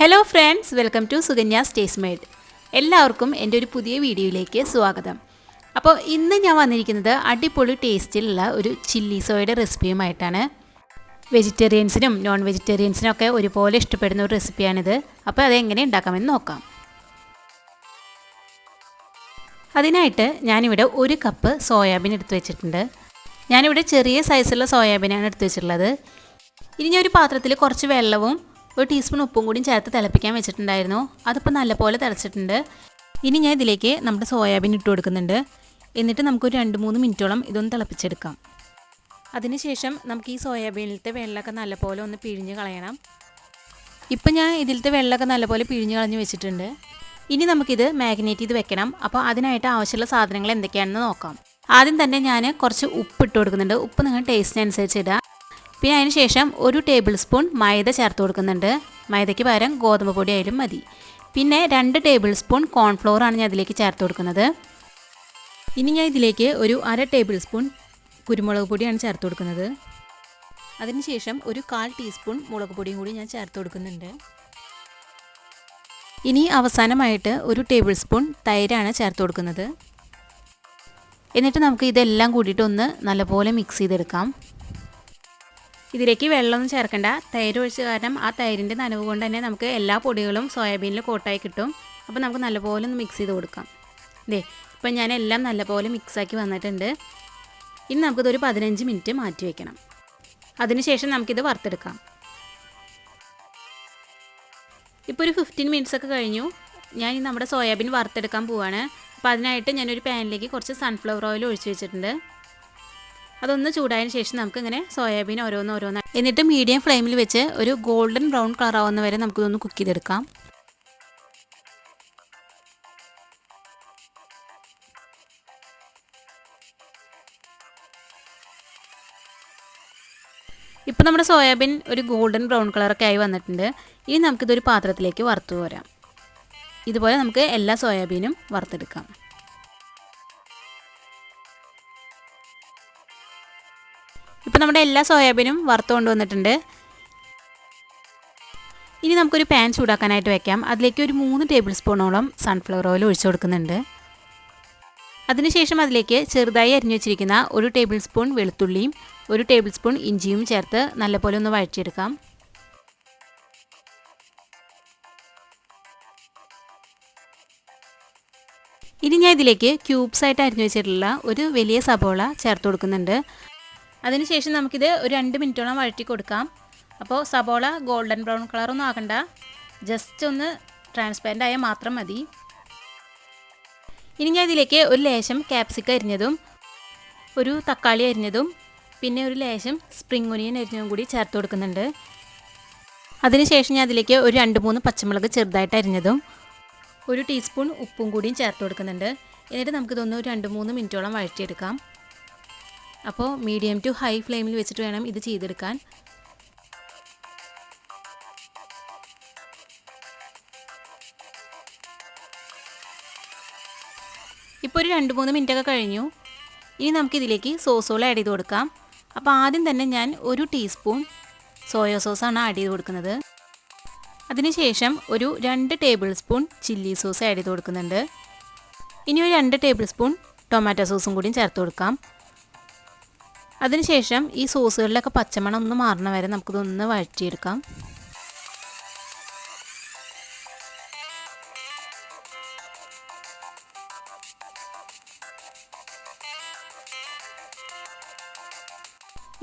Hello friends, welcome to Sukanya's taste made. എല്ലാവർക്കും എൻ്റെ ഒരു പുതിയ വീഡിയോയിലേക്ക് സ്വാഗതം. അപ്പോൾ ഇന്ന് ഞാൻ വന്നിരിക്കുന്നത് അടിപൊളി ടേസ്റ്റിലുള്ള ഒരു ചില്ലി സോയയുടെ റെസിപ്പിയുമായിട്ടാണ്. വെജിറ്റേറിയൻസിനും നോൺ വെജിറ്റേറിയൻസിനും ഒക്കെ ഒരുപോലെ ഇഷ്ടപ്പെടുന്ന ഒരു റെസിപ്പിയാണിത്. അപ്പോൾ അതെങ്ങനെ ഉണ്ടാക്കാമെന്ന് നോക്കാം. അതിനായിട്ട് ഞാനിവിടെ 1 കപ്പ് സോയാബീൻ എടുത്ത് വെച്ചിട്ടുണ്ട്. ഞാനിവിടെ ചെറിയ സൈസുള്ള സോയാബീനാണ് എടുത്ത് വെച്ചിട്ടുള്ളത്. ഇനി ഞാൻ ഒരു പാത്രത്തിൽ കുറച്ച് വെള്ളവും 1 ടീസ്പൂൺ ഉപ്പും കൂടി ചേർത്ത് തിളപ്പിക്കാൻ വെച്ചിട്ടുണ്ടായിരുന്നു. അതിപ്പോൾ നല്ലപോലെ തിളച്ചിട്ടുണ്ട്. ഇനി ഞാൻ ഇതിലേക്ക് നമ്മുടെ സോയാബീൻ ഇട്ട് കൊടുക്കുന്നുണ്ട്. എന്നിട്ട് നമുക്കൊരു 2-3 മിനിറ്റോളം ഇതൊന്ന് തിളപ്പിച്ചെടുക്കാം. അതിനുശേഷം നമുക്ക് ഈ സോയാബീനിലത്തെ വെള്ളമൊക്കെ നല്ലപോലെ ഒന്ന് പിഴിഞ്ഞ് കളയണം. ഇപ്പം ഞാൻ ഇതിലത്തെ വെള്ളമൊക്കെ നല്ലപോലെ പിഴിഞ്ഞ് കളഞ്ഞ് വെച്ചിട്ടുണ്ട്. ഇനി നമുക്കിത് മാഗ്നേറ്റ് ചെയ്ത് വെക്കണം. അപ്പോൾ അതിനായിട്ട് ആവശ്യമുള്ള സാധനങ്ങൾ എന്തൊക്കെയാണെന്ന് നോക്കാം. ആദ്യം തന്നെ ഞാൻ കുറച്ച് ഉപ്പ് ഇട്ട് കൊടുക്കുന്നുണ്ട്. ഉപ്പ് നിങ്ങൾ ടേസ്റ്റിനനുസരിച്ച് ഇടുക. പിന്നെ അതിന് ശേഷം 1 ടേബിൾ സ്പൂൺ മൈദ ചേർത്ത് കൊടുക്കുന്നുണ്ട്. മൈദയ്ക്ക് പകരം ഗോതമ്പ് പൊടി ആയാലും മതി. പിന്നെ 2 ടേബിൾ സ്പൂൺ കോൺഫ്ലോറാണ് ഞാൻ ഇതിലേക്ക് ചേർത്ത് കൊടുക്കുന്നത്. ഇനി ഞാൻ ഇതിലേക്ക് ഒരു 1/2 ടേബിൾ സ്പൂൺ കുരുമുളക് പൊടിയാണ് ചേർത്ത് കൊടുക്കുന്നത്. അതിനുശേഷം ഒരു 1/4 ടീസ്പൂൺ മുളക് പൊടിയും കൂടി ഞാൻ ചേർത്ത് കൊടുക്കുന്നുണ്ട്. ഇനി അവസാനമായിട്ട് 1 ടേബിൾ സ്പൂൺ തൈരാണ് ചേർത്ത് കൊടുക്കുന്നത്. എന്നിട്ട് നമുക്ക് ഇതെല്ലാം കൂടിയിട്ട് ഒന്ന് നല്ലപോലെ മിക്സ് ചെയ്തെടുക്കാം. ഇതിലേക്ക് വെള്ളമൊന്നും ചേർക്കണ്ട. തൈര് ഒഴിച്ച് കാരണം ആ തൈരിൻ്റെ നനവ് കൊണ്ട് തന്നെ നമുക്ക് എല്ലാ പൊടികളും സോയാബീനിൽ കോട്ടായി കിട്ടും. അപ്പോൾ നമുക്ക് നല്ലപോലെ ഒന്ന് മിക്സ് ചെയ്ത് കൊടുക്കാം. ഇപ്പം ഞാൻ എല്ലാം നല്ലപോലെ മിക്സാക്കി വന്നിട്ടുണ്ട്. ഇനി നമുക്കിതൊരു 15 മിനിറ്റ് മാറ്റി വയ്ക്കണം. അതിനുശേഷം നമുക്കിത് വറുത്തെടുക്കാം. ഇപ്പോൾ ഒരു 15 മിനിറ്റ്സ് ഒക്കെ കഴിഞ്ഞു. ഞാൻ നമ്മുടെ സോയാബീൻ വറുത്തെടുക്കാൻ പോവുകയാണ്. അപ്പോൾ അതിനായിട്ട് ഞാനൊരു പാനിലേക്ക് കുറച്ച് സൺഫ്ലവർ ഓയിൽ ഒഴിച്ച് വെച്ചിട്ടുണ്ട്. അതൊന്ന് ചൂടായതിന് ശേഷം നമുക്കിങ്ങനെ സോയാബീൻ ഓരോന്ന് എന്നിട്ട് മീഡിയം ഫ്ലെയിമിൽ വെച്ച് ഒരു ഗോൾഡൻ ബ്രൗൺ കളർ ആവുന്ന വരെ നമുക്കിതൊന്ന് കുക്ക് ചെയ്തെടുക്കാം. ഇപ്പോൾ നമ്മുടെ സോയാബീൻ ഒരു ഗോൾഡൻ ബ്രൗൺ കളറൊക്കെ ആയി വന്നിട്ടുണ്ട്. ഇനി നമുക്കിതൊരു പാത്രത്തിലേക്ക് വറുത്ത് പോരാം. ഇതുപോലെ നമുക്ക് എല്ലാ സോയാബീനും വറുത്തെടുക്കാം. ഇപ്പോൾ നമ്മുടെ എല്ലാ സോയാബീനും വറുത്ത് കൊണ്ടുവന്നിട്ടുണ്ട്. ഇനി നമുക്കൊരു പാൻ ചൂടാക്കാനായിട്ട് വെക്കാം. അതിലേക്ക് ഒരു 3 ടേബിൾ സ്പൂണോളം സൺഫ്ലവർ ഓയിൽ ഒഴിച്ചു കൊടുക്കുന്നുണ്ട്. അതിനുശേഷം അതിലേക്ക് ചെറുതായി അരിഞ്ഞു വെച്ചിരിക്കുന്ന 1 ടേബിൾ സ്പൂൺ വെളുത്തുള്ളിയും 1 ടേബിൾ സ്പൂൺ ഇഞ്ചിയും ചേർത്ത് നല്ലപോലെ ഒന്ന് വഴറ്റിയെടുക്കാം. ഇനി ഞാൻ ഇതിലേക്ക് ക്യൂബ്സായിട്ട് അരിഞ്ഞു വെച്ചിട്ടുള്ള ഒരു വലിയ സബോള ചേർത്ത് കൊടുക്കുന്നുണ്ട്. അതിനുശേഷം നമുക്കിത് ഒരു 2 മിനിറ്റോളം വഴറ്റി കൊടുക്കാം. അപ്പോൾ സബോള ഗോൾഡൻ ബ്രൗൺ കളറൊന്നും ആകണ്ട, ജസ്റ്റ് ഒന്ന് ട്രാൻസ്പെറൻ്റ് ആയാൽ മാത്രം മതി. ഇനി ഞാൻ ഇതിലേക്ക് ഒരു ലേശം ക്യാപ്സിക്കം അരിഞ്ഞതും ഒരു തക്കാളി അരിഞ്ഞതും പിന്നെ ഒരു ലേശം സ്പ്രിംഗ് ഒനിയൻ അരിഞ്ഞതും കൂടി ചേർത്ത് കൊടുക്കുന്നുണ്ട്. അതിനുശേഷം ഞാൻ അതിലേക്ക് ഒരു 2-3 പച്ചമുളക് ചെറുതായിട്ട് അരിഞ്ഞതും 1 ടീസ്പൂൺ ഉപ്പും കൂടിയും ചേർത്ത് കൊടുക്കുന്നുണ്ട്. എന്നിട്ട് നമുക്കിതൊന്ന് ഒരു 2-3 മിനിറ്റോളം വഴറ്റിയെടുക്കാം. അപ്പോൾ മീഡിയം ടു ഹൈ ഫ്ലെയിമിൽ വെച്ചിട്ട് വേണം ഇത് ചെയ്തെടുക്കാൻ. ഇപ്പോൾ ഒരു 2-3 മിനിറ്റൊക്കെ കഴിഞ്ഞു. ഇനി നമുക്കിതിലേക്ക് സോസുകൾ ആഡ് ചെയ്ത് കൊടുക്കാം. അപ്പോൾ ആദ്യം തന്നെ ഞാൻ 1 ടീസ്പൂൺ സോയ സോസാണ് ആഡ് ചെയ്ത് കൊടുക്കുന്നത്. അതിനുശേഷം ഒരു 2 table spoon chilli sauce add ചെയ്ത് കൊടുക്കുന്നുണ്ട്. ഇനി ഒരു 2 ടേബിൾ സ്പൂൺ ടൊമാറ്റോ സോസും കൂടി ചേർത്ത് കൊടുക്കാം. അതിനുശേഷം ഈ സോസുകളിലൊക്കെ പച്ചമണം ഒന്ന് മാറണ വരെ നമുക്കിതൊന്ന് വഴറ്റിയെടുക്കാം.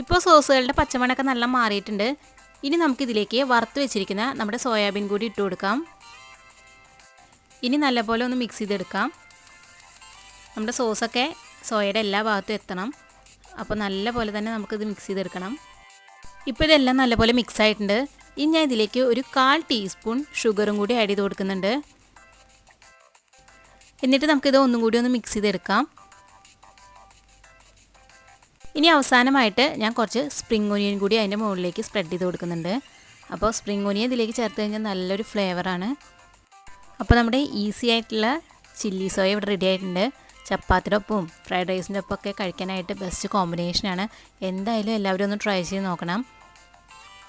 ഇപ്പോൾ സോസുകളുടെ പച്ചമണമൊക്കെ നല്ല മാറിയിട്ടുണ്ട്. ഇനി നമുക്കിതിലേക്ക് വറുത്ത് വെച്ചിരിക്കുന്ന നമ്മുടെ സോയാബീൻ കൂടി ഇട്ട് കൊടുക്കാം. ഇനി നല്ലപോലെ ഒന്ന് മിക്സ് ചെയ്തെടുക്കാം. നമ്മുടെ സോസൊക്കെ സോയയുടെ എല്ലാ ഭാഗത്തും എത്തണം. അപ്പോൾ നല്ലപോലെ തന്നെ നമുക്കിത് മിക്സ് ചെയ്തെടുക്കണം. ഇപ്പോൾ ഇതെല്ലാം നല്ലപോലെ മിക്സ് ആയിട്ടുണ്ട്. ഇനി ഞാൻ ഇതിലേക്ക് ഒരു 1/4 ടീസ്പൂൺ ഷുഗറും കൂടി ആഡ് ചെയ്ത് കൊടുക്കുന്നുണ്ട്. എന്നിട്ട് നമുക്കിത് ഒന്നും കൂടി ഒന്ന് മിക്സ് ചെയ്തെടുക്കാം. ഇനി അവസാനമായിട്ട് ഞാൻ കുറച്ച് സ്പ്രിംഗ് ഒനിയൻ കൂടി അതിൻ്റെ മുകളിലേക്ക് സ്പ്രെഡ് ചെയ്ത് കൊടുക്കുന്നുണ്ട്. അപ്പോൾ സ്പ്രിംഗ് ഒനിയൻ ഇതിലേക്ക് ചേർത്ത് കഴിഞ്ഞാൽ നല്ലൊരു ഫ്ലേവറാണ്. അപ്പോൾ നമ്മുടെ ഈസി ആയിട്ടുള്ള ചില്ലി സോയ ഇവിടെ റെഡി ആയിട്ടുണ്ട്. ചപ്പാത്തിയുടെ ഒപ്പവും ഫ്രൈഡ് റൈസിൻ്റെ ഒപ്പമൊക്കെ കഴിക്കാനായിട്ട് ബെസ്റ്റ് കോമ്പിനേഷനാണ്. എന്തായാലും എല്ലാവരും ഒന്ന് ട്രൈ ചെയ്ത് നോക്കണം.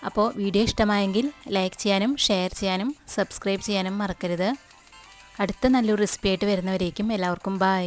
അപ്പോൾ വീഡിയോ ഇഷ്ടമായെങ്കിൽ ലൈക്ക് ചെയ്യാനും ഷെയർ ചെയ്യാനും സബ്സ്ക്രൈബ് ചെയ്യാനും മറക്കരുത്. അടുത്ത നല്ലൊരു റെസിപ്പി ആയിട്ട് വരുന്നവരേക്കും എല്ലാവർക്കും ബൈ.